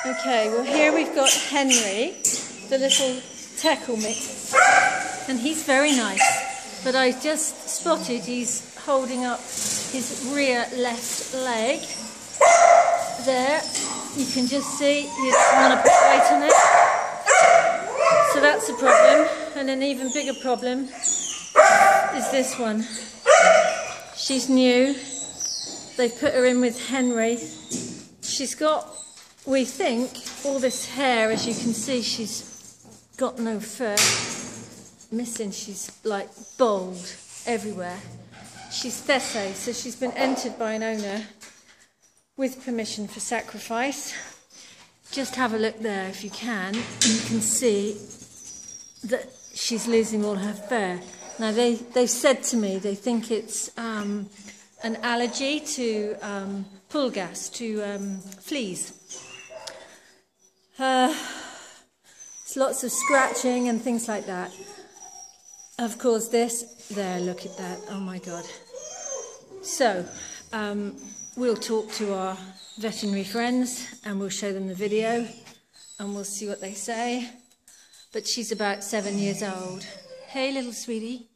Okay, well here we've got Henry, the little tackle mix, and he's very nice, but I just spotted he's holding up his rear left leg. There, you can just see he doesn't want to put weight on it, so that's a problem. And an even bigger problem is this one. She's new, they've put her in with Henry. She's got, we think, all this hair. As you can see, she's got no fur missing. She's like bald everywhere. She's Thessae, so she's been entered by an owner with permission for sacrifice. Just have a look there if you can. You can see that she's losing all her fur. Now they've said to me they think it's an allergy to pull gas, to fleas. It's lots of scratching and things like that. Of course there, look at that, oh my God. So, we'll talk to our veterinary friends and we'll show them the video and we'll see what they say. But she's about 7 years old. Hey, little sweetie.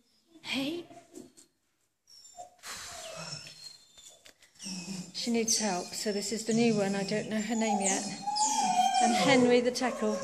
Hey. She needs help, so this is the new one. I don't know her name yet. And Henry the tackle.